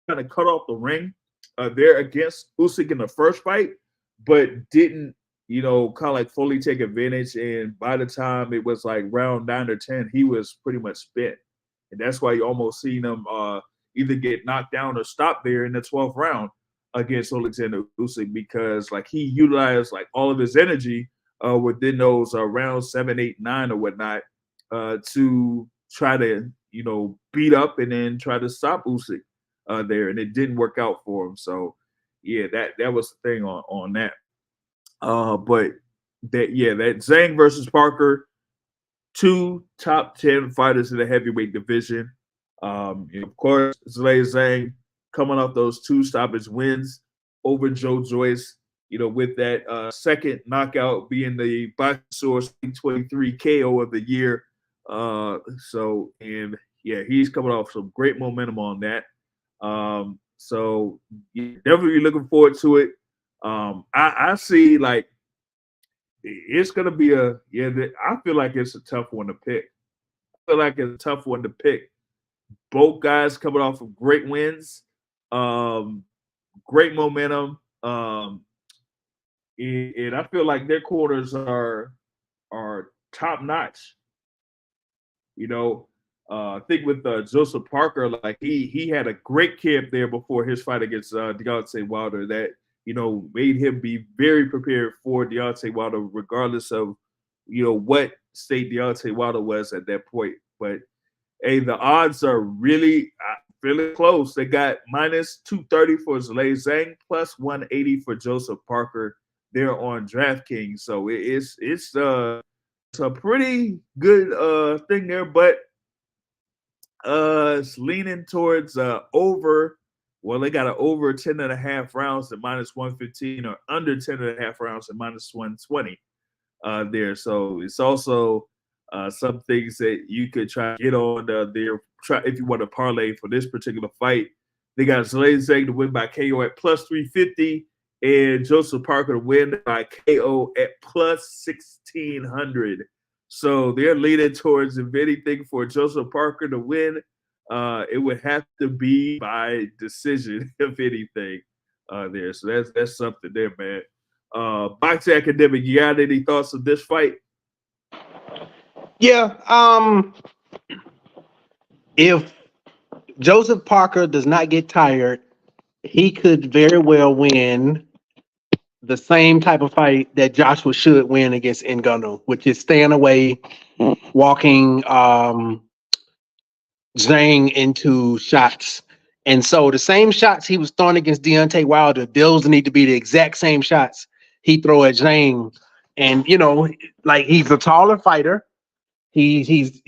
kind of cut off the ring there against Usyk in the first fight, but didn't, kind of like fully take advantage. And by the time it was like round 9 or 10, he was pretty much spent. And that's why you almost seen him either get knocked down or stop there in the 12th round against Alexander Usyk, because like he utilized like all of his energy within those rounds 7, 8, 9 or whatnot to try to, beat up and then try to stop Usyk there, and it didn't work out for him. So yeah, that was the thing on that. But that Zhang versus Parker, 2 top 10 fighters in the heavyweight division. Of course, Zhang coming off those 2 stoppage wins over Joe Joyce. With that second knockout being the Boxing Source 23 KO of the year. He's coming off some great momentum on that. So definitely looking forward to it. I see like it's gonna be I feel like it's a tough one to pick. Both guys coming off of great wins, great momentum, and I feel like their corners are top notch. I think with Joseph Parker, like he had a great camp there before his fight against Deontay Wilder that made him be very prepared for Deontay Wilder, regardless of what state Deontay Wilder was at that point. But hey, the odds are really close. They got -230 for Zhang, plus 180 for Joseph Parker. They're on DraftKings, so it's a pretty good thing there, but it's leaning towards over. Well, they got an over 10.5 rounds at -115 or under 10.5 rounds at -120 there. So it's also some things that you could try to get on there. Try if you want to parlay for this particular fight. They got Zhang to win by KO at plus 350 and Joseph Parker to win by KO at plus 1,600. So they're leaning towards, if anything, for Joseph Parker to win. It would have to be by decision, if anything, there. So that's something there, man. Boxing Academic, you got any thoughts on this fight? Yeah. If Joseph Parker does not get tired, he could very well win the same type of fight that Joshua should win against Ngannou, which is staying away, walking Zhang into shots. And so the same shots he was throwing against Deontay Wilder, those need to be the exact same shots he throw at Zhang. And, like he's a taller fighter. He's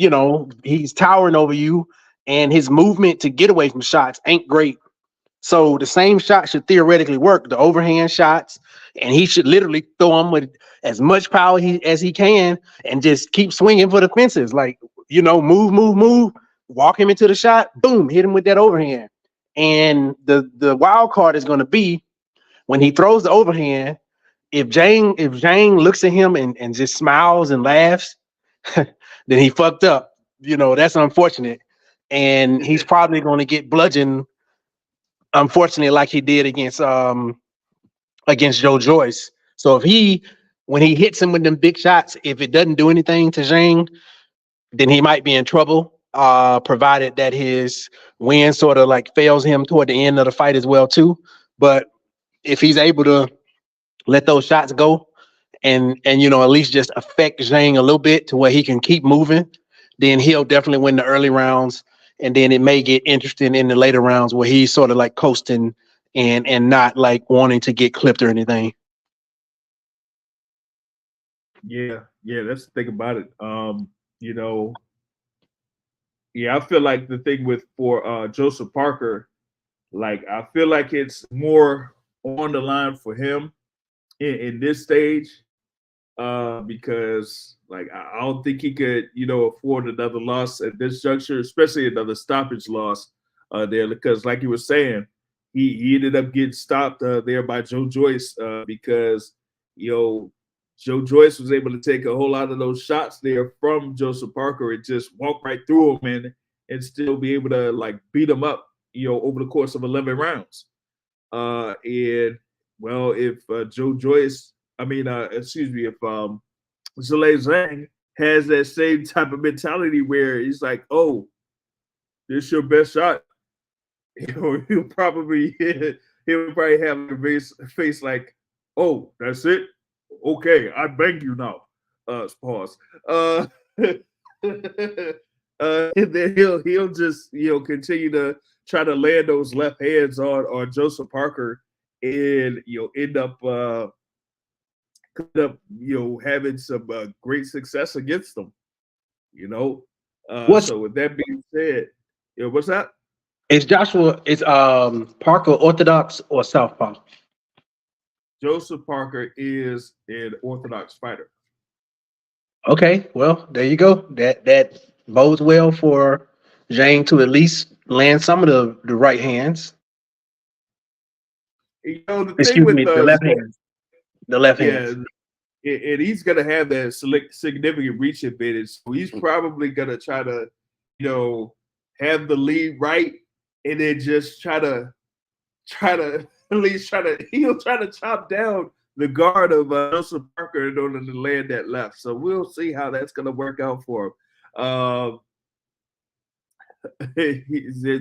towering over you, and his movement to get away from shots ain't great. So the same shot should theoretically work, the overhand shots, and he should literally throw them with as much power as he can and just keep swinging for the fences. Like, move, walk him into the shot, boom, hit him with that overhand. And the wild card is going to be when he throws the overhand, if Zhang looks at him and just smiles and laughs, then he fucked up. That's unfortunate. And he's probably going to get bludgeoned, unfortunately, like he did against Joe Joyce. So when he hits him with them big shots, if it doesn't do anything to Zhang, then he might be in trouble, provided that his win sort of like fails him toward the end of the fight as well too. But if he's able to let those shots go and at least just affect Zhang a little bit to where he can keep moving, then he'll definitely win the early rounds. And then it may get interesting in the later rounds where he's sort of like coasting and not like wanting to get clipped or anything. Yeah, that's the thing about it. You know, yeah, I feel like the thing with for Joseph Parker, like I feel like it's more on the line for him in this stage, because like I don't think he could, afford another loss at this juncture, especially another stoppage loss there, because like you were saying, he ended up getting stopped there by Joe Joyce because you know Joe Joyce was able to take a whole lot of those shots there from Joseph Parker and just walk right through him and still be able to like beat him up, over the course of 11 rounds. And well, if Joe Joyce, excuse me, if Zhilei Zhang has that same type of mentality where he's like, "Oh, this is your best shot," he'll probably have a face like, "Oh, that's it. Okay, I beg you now." Pause. And then he'll just continue to try to land those left hands on Joseph Parker, and end up having some great success against them. You know, What's so with that being said, what's that? is Parker Orthodox or Southpaw? Joseph Parker is an Orthodox fighter. Okay, well there you go. That bodes well for Zhang to at least land some of the right hands. The thing Excuse with me, the left hands. The left yeah, hands. and he's gonna have that significant reach advantage. So he's probably gonna try to, have the lead right, and then just try to at least he'll try to chop down the guard of Joseph Parker in order to land that left. So we'll see how that's gonna work out for him.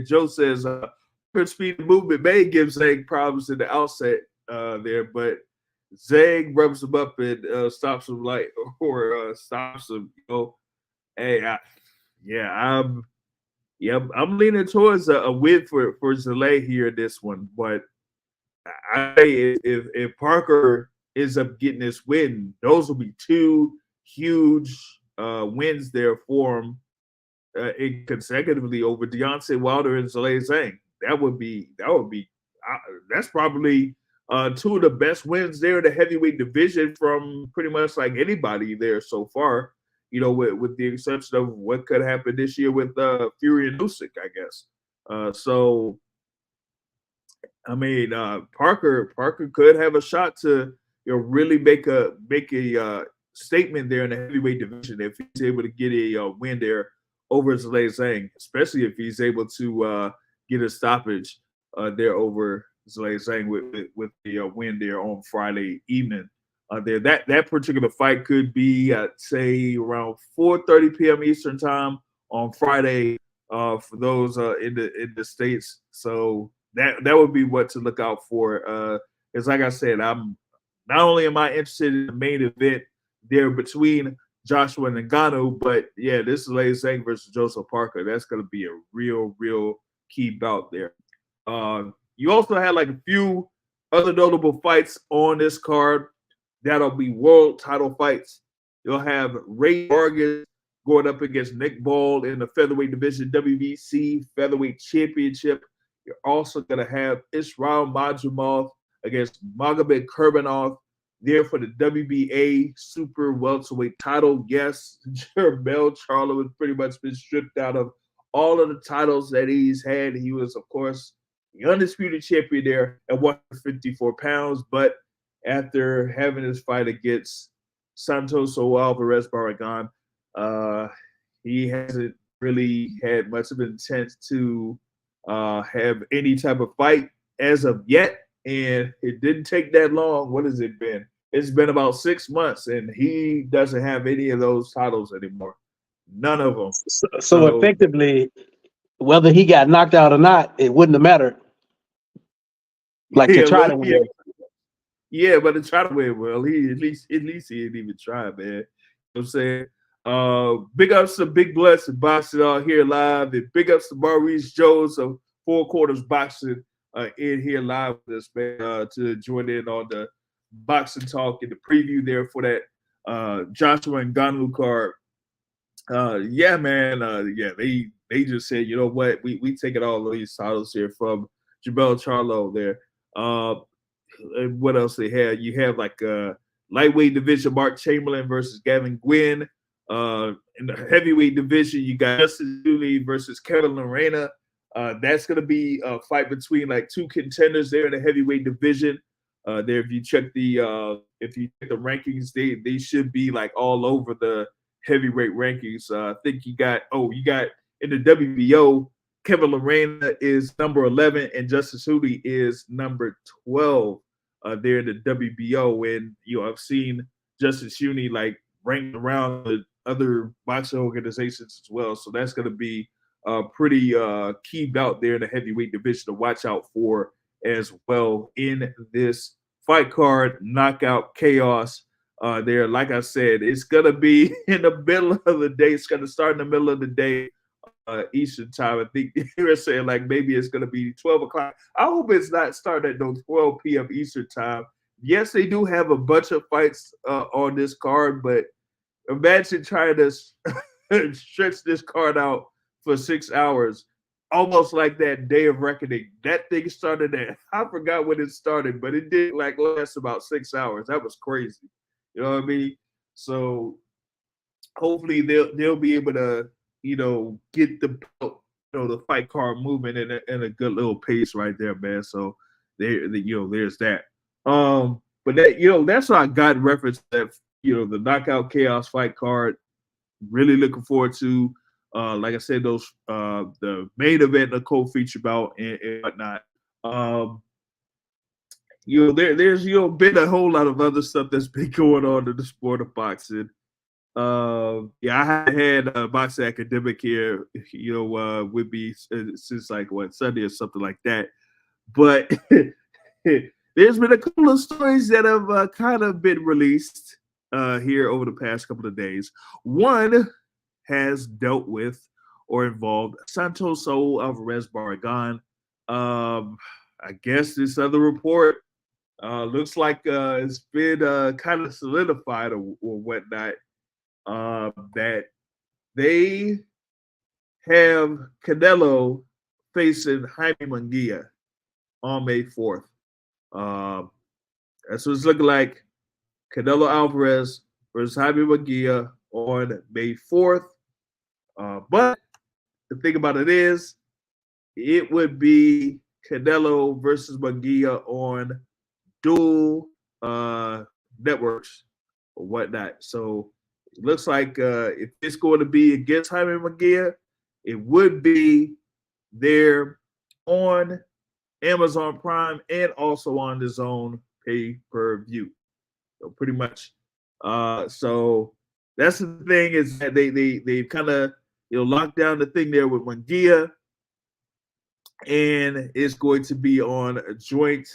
Joe says, speed of movement may give Zhang problems in the outset there, but Zhang rubs him up and stops him or stops him. Hey, I'm leaning towards a win for Zhilei here in this one, but I say if Parker ends up getting this win, those will be two huge wins there for him consecutively over Deontay Wilder and Zhilei Zhang. That's probably two of the best wins there in the heavyweight division from pretty much like anybody there so far. With the exception of what could happen this year with Fury and Usyk, I guess. So Parker could have a shot to really make a statement there in the heavyweight division if he's able to get a win there over Zhilei Zhang, especially if he's able to get a stoppage there over Zhilei Zhang with the win there on Friday evening. There that particular fight could be say around 4:30 p.m. Eastern time on Friday for those in the States. So that would be what to look out for. Because like I said, I'm not only am I interested in the main event there between Joshua and Ngannou, but yeah, this is Zhilei Zhang versus Joseph Parker. That's going to be a real key bout there. You also had like a few other notable fights on this card that'll be world title fights. You'll have Ray Vargas going up against Nick Ball in the featherweight division, WBC featherweight championship. You're also going to have Israel Madrimov against Magomed Kurbanov there for the WBA super welterweight title. Yes, Jermell Charlo has pretty much been stripped out of all of the titles that he's had. He was, of course, the undisputed champion there at 154 pounds, but after having his fight against Santoso Alvarez Barragan, he hasn't really had much of an intent to have any type of fight as of yet. And it didn't take that long. What has it been? It's been about 6 months, and he doesn't have any of those titles anymore. None of them. So effectively, whether he got knocked out or not, it wouldn't have mattered. Like to try to win. Yeah, but to try to win, well, he at least he didn't even try, man. You know what I'm saying? Big ups to Big Bless and Boxing out here live, and big ups to Maurice Jones of Four Quarters Boxing in here live with us, man, to join in on the boxing talk and the preview there for that Joshua Ngannou card. Yeah, man. Yeah, they just said, you know what, we taking all of these titles here from Jamel Charlo there. And what else they had? You have like lightweight division, Mark Chamberlain versus Gavin Gwynn. In the heavyweight division, you got Justin Dooley versus Kevin Lorena. That's going to be a fight between like two contenders there in the heavyweight division. There, if you check the rankings, they should be like all over the heavyweight rankings. I think you got in the WBO, Kevin Lorena is number 11 and Justice Hooley is number 12 there in the WBO. And I've seen Justice Hooley like ranked around the other boxing organizations as well. So that's going to be pretty key bout there in the heavyweight division to watch out for as well in this fight card. Knockout chaos there. Like I said, it's going to be in the middle of the day. It's going to start in the middle of the day. Eastern time. I think you're saying like maybe it's going to be 12 o'clock. I hope it's not starting at 12 p.m. Eastern time. Yes, they do have a bunch of fights on this card, but imagine trying to stretch this card out for 6 hours, almost like that Day of Reckoning. That thing started at, I forgot when it started, but it did like last about 6 hours. That was crazy. You know what I mean? So hopefully they'll be able to get the fight card moving in a good little pace right there, man. So there's that. But that that's what I got in reference to that, the Knockout Chaos fight card. Really looking forward to like I said, those the main event, the co-feature bout and whatnot. There's been a whole lot of other stuff that's been going on in the sport of boxing. I had a boxing academic here, with me since like Sunday or something like that. But there's been a couple of stories that have kind of been released here over the past couple of days. One has dealt with or involved Santoso Alvarez Barragan. I guess this other report looks like it's been kind of solidified or whatnot. That they have Canelo facing Jaime Munguia on May 4th. That's what it's looking like. Canelo Alvarez versus Jaime Munguia on May 4th. But the thing about it is, it would be Canelo versus Munguia on dual networks or whatnot. So it looks like if it's going to be against Jaime Munguia, it would be there on Amazon Prime and also on the Zone pay-per-view. So pretty much. So that's the thing, is that they've kind of locked down the thing there with Munguia, and it's going to be on joint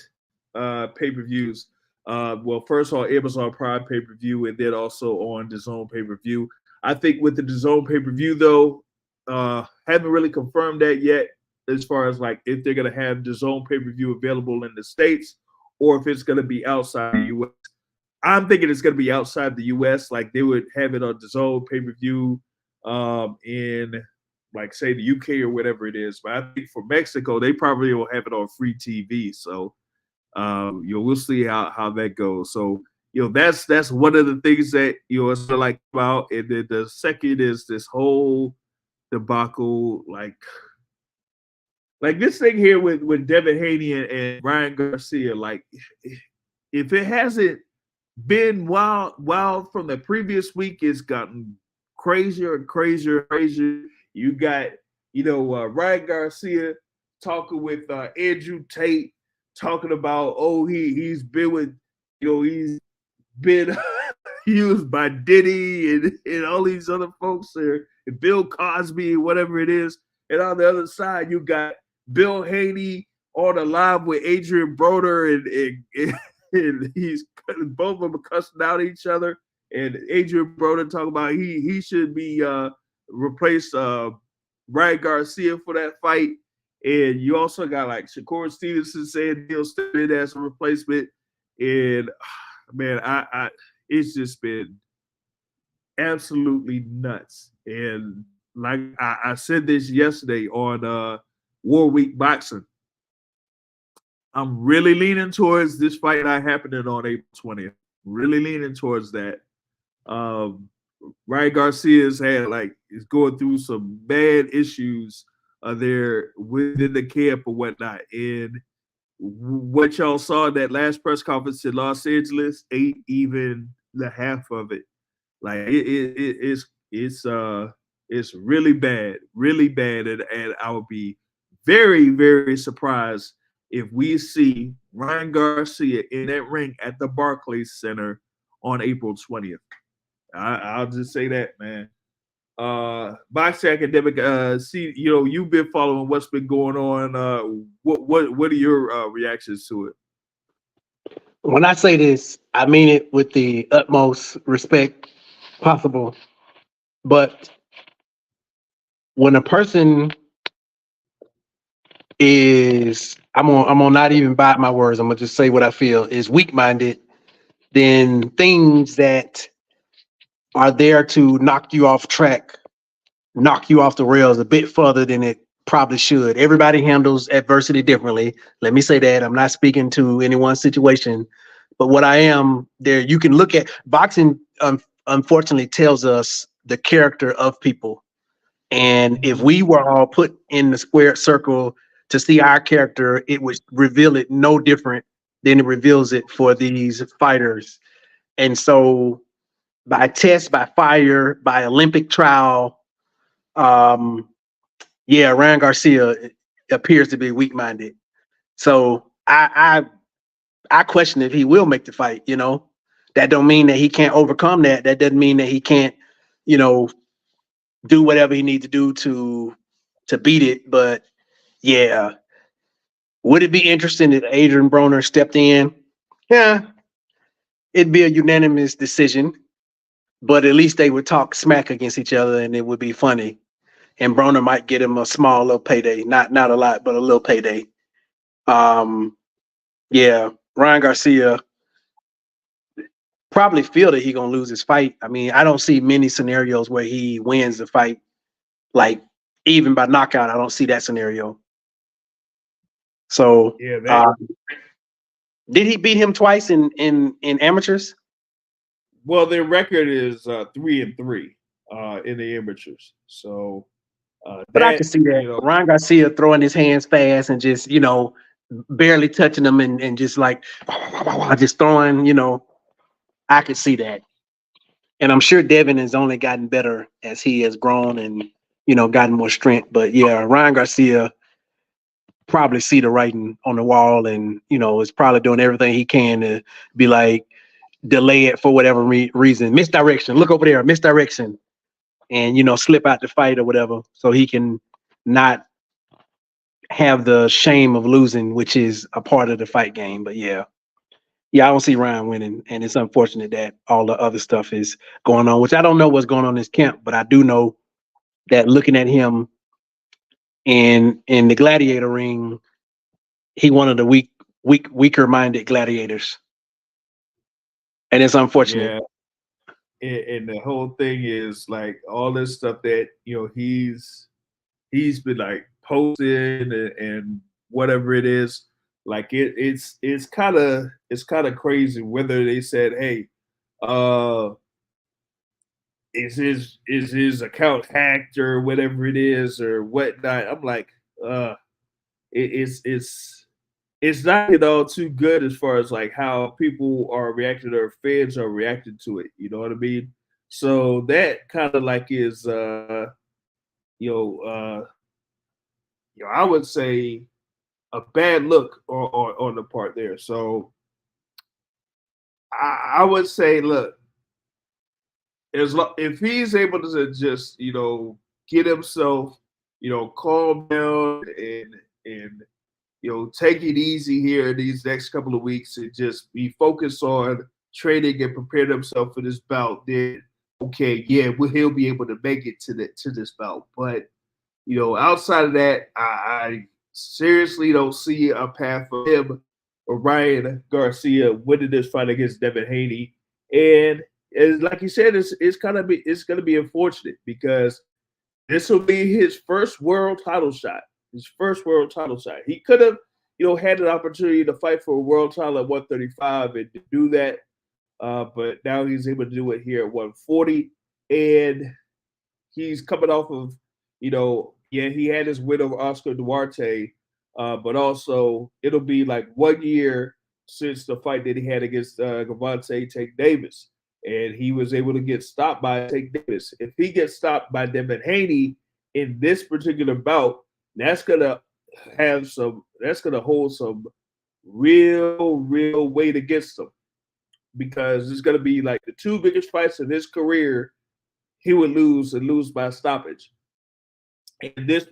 pay-per-views. Well, first on Amazon Prime pay-per-view, and then also on the Zone pay-per-view. I think with the Zone pay-per-view, though, haven't really confirmed that yet, as far as like if they're going to have the Zone pay-per-view available in the States or if it's going to be outside the U.S. I'm thinking it's going to be outside the U.S. Like they would have it on the Zone pay-per-view in, like, say, the UK or whatever it is. But I think for Mexico, they probably will have it on free TV. So we'll see how that goes. So that's one of the things that it's like about. And then the second is this whole debacle, like this thing here with Devin Haney and Ryan Garcia. Like, if it hasn't been wild from the previous week, it's gotten crazier and crazier and crazier. You got Ryan Garcia talking with Andrew Tate, talking about he's been with he's been used by Diddy and all these other folks there, and Bill Cosby, whatever it is. And on the other side, you got Bill Haney on the live with Adrian Broder, and he's both of them are cussing out each other. And Adrian Broder talking about he should be replaced Ryan Garcia for that fight. And you also got like Shakur Stevenson saying he'll step in as a replacement. And man, I it's just been absolutely nuts. And like I said this yesterday on War Week Boxing, I'm really leaning towards this fight not happening on April 20th. Really leaning towards that. Um, Ryan Garcia's had like is going through some bad issues there within the camp or whatnot. And what y'all saw in that last press conference in Los Angeles ain't even the half of it. Like it's really bad, and I would be very surprised if we see Ryan Garcia in that ring at the Barclays Center on April 20th. I'll just say that, man. Box Academic, see, you've been following what's been going on. What are your reactions to it? When I say this, I mean it with the utmost respect possible. But when a person is, I'm gonna not even bite my words. I'm gonna just say what I feel is weak minded. Then things that are there to knock you off track, knock you off the rails a bit further than it probably should. Everybody handles adversity differently. Let me say that. I'm not speaking to anyone's situation, but what I am there, you can look at boxing, unfortunately, tells us the character of people. And if we were all put in the square circle to see our character, it would reveal it no different than it reveals it for these fighters. And so by test, by fire, by Olympic trial, um, yeah, Ryan Garcia appears to be weak minded. So I question if he will make the fight. That don't mean that he can't overcome that. That doesn't mean that he can't, you know, do whatever he needs to do to beat it. But yeah, would it be interesting if Adrian Broner stepped in? Yeah, it'd be a unanimous decision. But at least they would talk smack against each other, and it would be funny. And Broner might get him a small little payday, not a lot, but a little payday. Um, yeah, Ryan Garcia probably feel that he gonna lose his fight. I mean, I don't see many scenarios where he wins the fight, like even by knockout. I don't see that scenario. So, Yeah, that. did he beat him twice in amateurs? Well, their record is 3-3 in the amateurs. So But I can that see that Ryan Garcia throwing his hands fast and just barely touching them and just like just throwing. I could see that. And I'm sure Devin has only gotten better as he has grown and gotten more strength. But yeah, Ryan Garcia probably see the writing on the wall and is probably doing everything he can to be like delay it for whatever reason. Misdirection. Look over there, misdirection, and slip out the fight or whatever, so he can not have the shame of losing, which is a part of the fight game. But yeah, I don't see Ryan winning, and it's unfortunate that all the other stuff is going on, which I don't know what's going on in his camp, but I do know that looking at him in the gladiator ring, he one of the weaker minded gladiators, and it's unfortunate. yeah, and the whole thing is like all this stuff that he's been like posting and whatever it is. Like it's kind of crazy whether they said, hey, uh is his account hacked or whatever it is or whatnot. I'm like, uh, it's not at all too good as far as like how people are reacting or fans are reacting to it. You know what I mean? So that kind of like is you know uh I would say a bad look on the part there. So I would say, look, if he's able to just get himself calm down and take it easy here in these next couple of weeks and just be focused on training and prepare himself for this bout, then okay, yeah, he'll be able to make it to this bout. But outside of that, seriously don't see a path for him or Ryan Garcia winning this fight against Devin Haney. And like you said, it's gonna be unfortunate because this will be his first world title shot. His first world title shot. He could have, had an opportunity to fight for a world title at 135 and to do that. But now he's able to do it here at 140. And he's coming off of, he had his win over Oscar Duarte, but also it'll be like 1 year since the fight that he had against Gervonta Tank Davis, and he was able to get stopped by Tank Davis. If he gets stopped by Devin Haney in this particular bout, that's gonna hold some real weight against him because it's gonna be like the two biggest fights in his career. He would lose and lose by stoppage. And this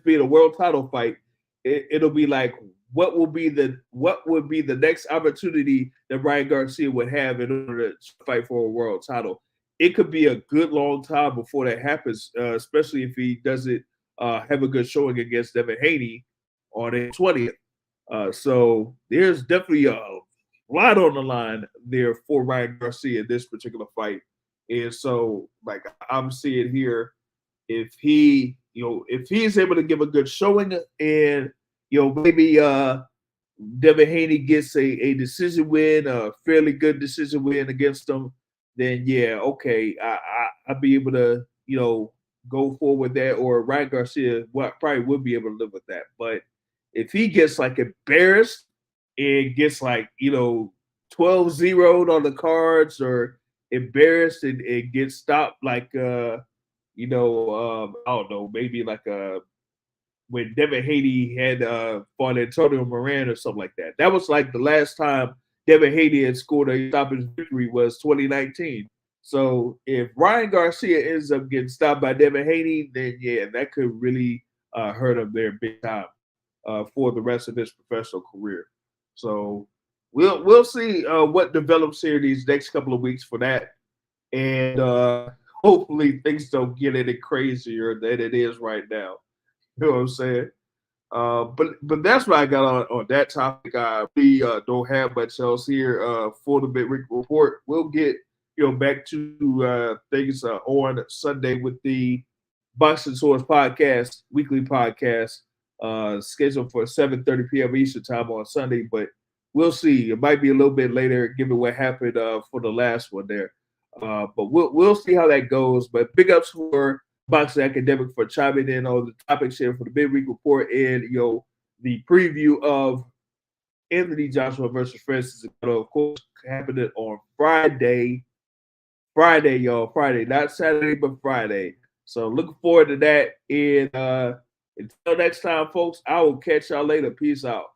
being a world title fight, it'll be like what would be the next opportunity that Ryan Garcia would have in order to fight for a world title. It could be a good long time before that happens, especially if he doesn't have a good showing against Devin Haney on the 20th. So there's definitely a lot on the line there for Ryan Garcia in this particular fight. And so, like I'm seeing here, if he's able to give a good showing and maybe Devin Haney gets a decision win, a fairly good decision win against him, then yeah, okay, I'll be able to go forward with that, or Ryan Garcia probably would be able to live with that. But if he gets like embarrassed and gets like 12-0'd on the cards, or embarrassed and gets stopped like I don't know, maybe like when Devin Haney had fought Antonio Moran or something like that. That was like the last time Devin Haney had scored a stoppage victory was 2019. So if Ryan Garcia ends up getting stopped by Devin Haney, then yeah, that could really hurt him there big time for the rest of his professional career. So we'll see what develops here these next couple of weeks for that, and hopefully things don't get any crazier than it is right now. You know what I'm saying? But that's what I got on that topic. I really don't have much else here for the Midweek Report. We'll get back to things on Sunday with the Boxing Source podcast, weekly podcast, scheduled for 7:30 p.m. Eastern time on Sunday. But we'll see. It might be a little bit later, given what happened for the last one there. But we'll see how that goes. But big ups for Boxing Academic for chiming in on the topics here for the Midweek Report and the preview of Anthony Joshua versus Francis Ngannou, of course, happening on Friday. Friday, y'all. Friday, not Saturday, but Friday. So looking forward to that. And until next time, folks, I will catch y'all later. Peace out.